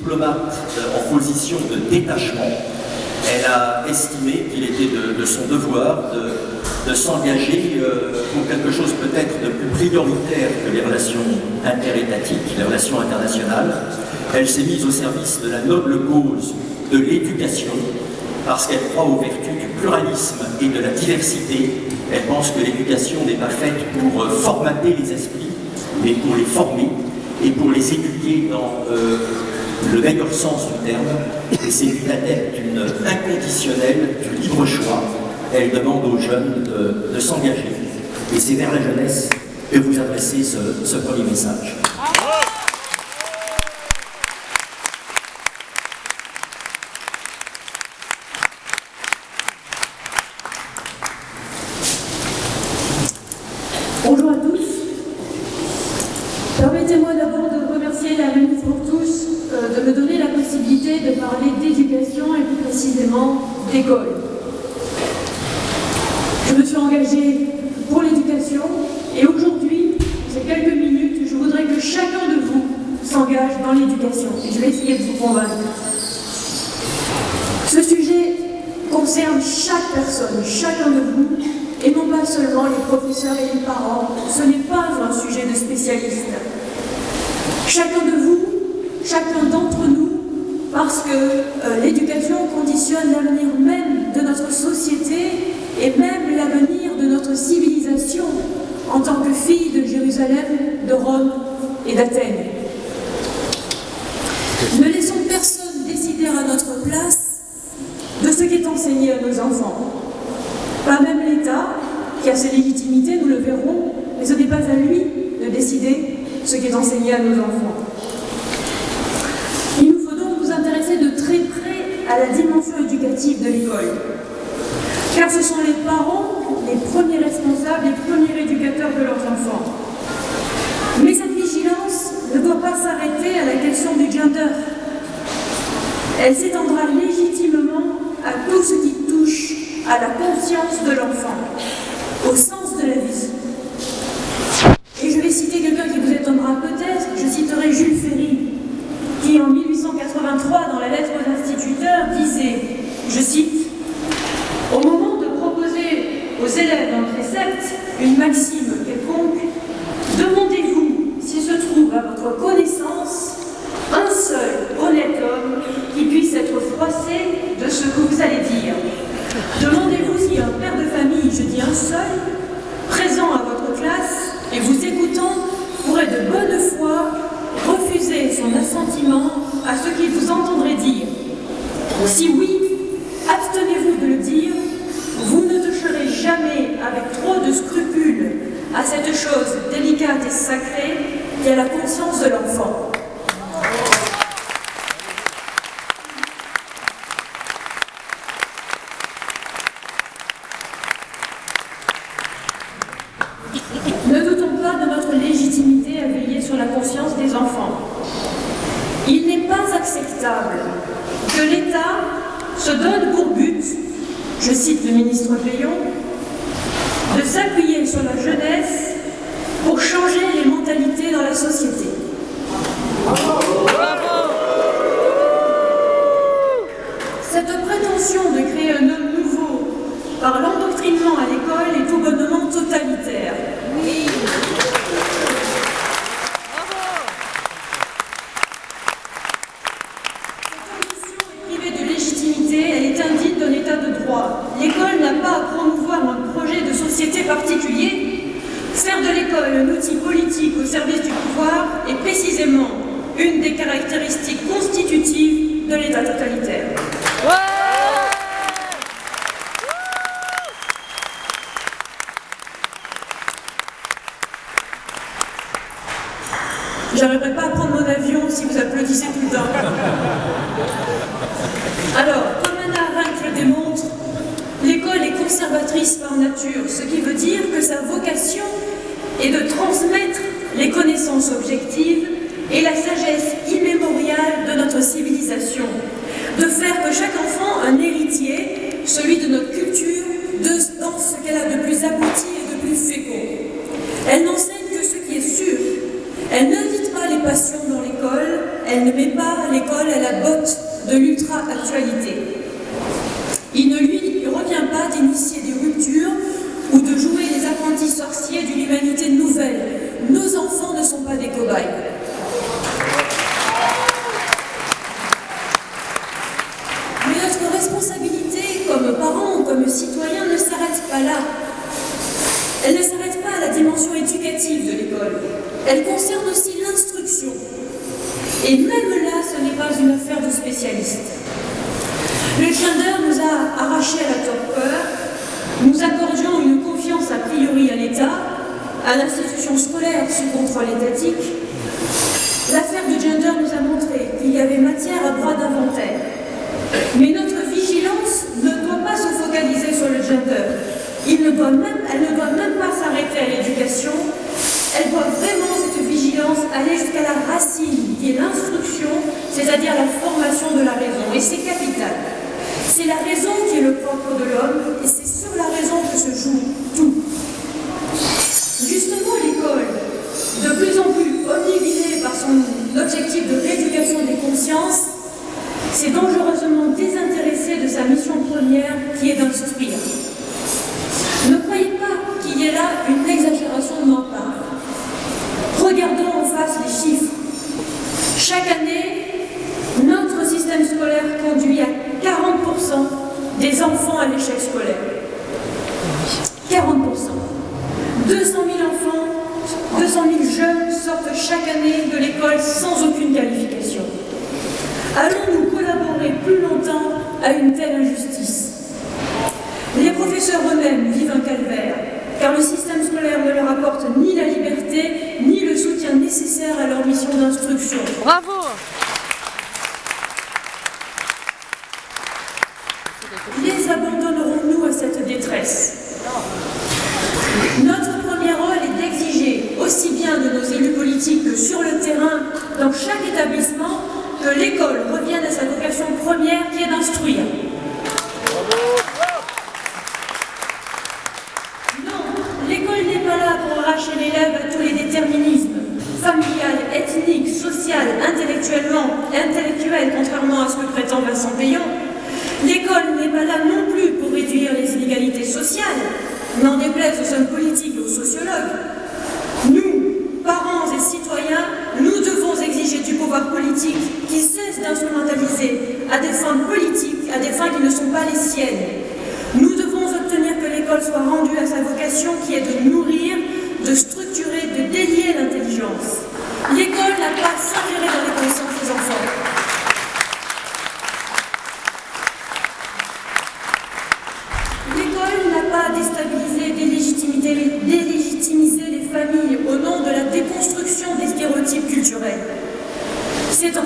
diplomate en position de détachement, elle a estimé qu'il était de son devoir de s'engager pour quelque chose peut-être de plus prioritaire que les relations interétatiques, les relations internationales. Elle s'est mise au service de la noble cause de l'éducation, parce qu'elle croit aux vertus du pluralisme et de la diversité. Elle pense que l'éducation n'est pas faite pour formater les esprits, mais pour les former et pour les éduquer dans le meilleur sens du terme. Et c'est une adepte inconditionnelle du libre choix. Elle demande aux jeunes de s'engager. Et c'est vers la jeunesse que vous adressez ce premier message. Bonjour à tous. Permettez-moi d'abord de remercier la Ministre pour tous de me donner la possibilité de parler d'éducation et plus précisément d'école. Je me suis engagée pour l'éducation et aujourd'hui, ces quelques minutes, je voudrais que chacun de vous s'engage dans l'éducation et je vais essayer de vous convaincre. Ce sujet concerne chaque personne, chacun de vous, et non pas seulement les professeurs et les parents. Ce n'est pas un sujet de spécialiste. Chacun de vous, chacun d'entre nous, parce que l'éducation conditionne l'avenir même de notre société et même l'avenir de notre civilisation en tant que fille de Jérusalem, de Rome et d'Athènes. Ne laissons personne décider à notre place de ce qui est enseigné à nos enfants. Pas même l'État, qui a ses légitimités, nous le verrons, mais ce n'est pas à lui de décider ce qui est enseigné à nos enfants. Il nous faut donc nous intéresser de très près à la dimension éducative de l'école, car ce sont les parents les premiers responsables, les premiers éducateurs de leurs enfants. Mais cette vigilance ne doit pas s'arrêter à la question du gender. Elle s'étendra légitimement à tout ce qui touche à la conscience de l'enfant, au sens de la vie. Et je vais citer quelqu'un qui vous étonnera peut-être, je citerai Jules Ferry, qui en 1883, dans la lettre aux instituteurs, disait, je cite, « Au moment de proposer aux élèves un précepte, une maxime quelconque, demandez-vous s'il se trouve à votre connaissance un seul honnête homme qui puisse être froissé de ce que vous allez dire. Demandez-vous si un père de famille, je dis un seul, présent à votre classe et vous écoutant, pourrait de bonne foi refuser son assentiment à ce qu'il vous entendrait dire. Si oui, abstenez-vous de le dire, vous ne toucherez jamais avec trop de scrupules à cette chose délicate et sacrée qui est la conscience de l'enfant. » Ne doutons pas de notre légitimité à veiller sur la conscience des enfants. Il n'est pas acceptable que l'État se donne pour but, je cite le ministre Payon, de s'appuyer sur la jeunesse pour changer les mentalités dans la société. Cette prétention de créer un homme nouveau par l'endoctrinement à l'école est tout bonnement totalitaire. Oui. Elle est indigne d'un état de droit. L'école n'a pas à promouvoir un projet de société particulier. Faire de l'école un outil politique au service du pouvoir est précisément une des caractéristiques constitutives de l'état totalitaire. J'arriverai pas à prendre mon avion si vous applaudissez tout le temps. Alors, comme Hannah Arendt le démontre, l'école est conservatrice par nature, ce qui veut dire que sa vocation est de transmettre les connaissances objectives et la sagesse immémoriale de notre civilisation, de faire que chaque enfant un héritier, celui de notre culture, dans ce qu'elle a de plus abouti et de plus fécond. Elle n'enseigne que ce qui est sûr. Elle n'invite pas les passions dans l'école, elle ne met pas l'école l'école est la botte de l'ultra-actualité. Il ne lui revient pas d'initier des ruptures ou de jouer les apprentis sorciers d'une humanité nouvelle. Nos enfants ne sont pas des cobayes. Mais notre responsabilité comme parents ou comme citoyens ne s'arrête pas là. Elle ne s'arrête pas à la dimension éducative de l'école. Elle concerne aussi l'instruction. Et même là, ce n'est pas une affaire de spécialistes. Le gender nous a arrachés à la torpeur. Nous accordions une confiance a priori à l'État, à l'institution scolaire sous contrôle étatique. L'affaire du gender nous a montré qu'il y avait matière à bras d'inventaire. Mais notre vigilance ne doit pas se focaliser sur le gender. Elle ne doit même pas s'arrêter à l'éducation. Elle doit vraiment, cette vigilance, aller jusqu'à la racine, qui est l'instruction, c'est-à-dire la formation de la raison. Et c'est capital. C'est la raison qui est le propre de l'homme, et c'est sur la raison que se joue tout. Justement, l'école, de plus en plus omnibilée par son objectif de rééducation des consciences, s'est dangereusement désintéressée de sa mission première, qui est d'instruire. Ne croyez pas qu'il y ait là une exagération de ma part. Regardons en face les chiffres. Chaque année, notre système scolaire conduit à 40% des enfants à l'échec scolaire. 40%. 200 000 enfants, 200 000 jeunes sortent chaque année de l'école sans aucune qualification. Allons-nous collaborer plus longtemps à une telle injustice? Les professeurs eux-mêmes vivent un calvaire, car le système scolaire ne leur apporte ni la liberté, ni le soutien nécessaire à leur mission d'instruction. Bravo! Les abandonnerons-nous à cette détresse? Notre premier rôle est d'exiger, aussi bien de nos élus politiques que sur le terrain, dans chaque établissement, que l'école revienne à sa vocation première qui est d'instruire. L'école n'est pas là pour arracher l'élève à tous les déterminismes, familial, ethnique, social, intellectuel, contrairement à ce que prétend Vincent Payon. L'école n'est pas là non plus pour réduire les inégalités sociales, n'en déplaise aux hommes politiques et aux sociologues. Nous, parents et citoyens, nous devons exiger du pouvoir politique qui cesse d'instrumentaliser à des fins politiques, à des fins qui ne sont pas les siennes. Nous devons obtenir que l'école soit rendue à sa vocation qui est de nourrir, de structurer, de délier l'intelligence. L'école n'a pas à s'ingérer dans les consciences des enfants. L'école n'a pas à déstabiliser, délégitimiser les familles au nom de la déconstruction des stéréotypes culturels. C'est en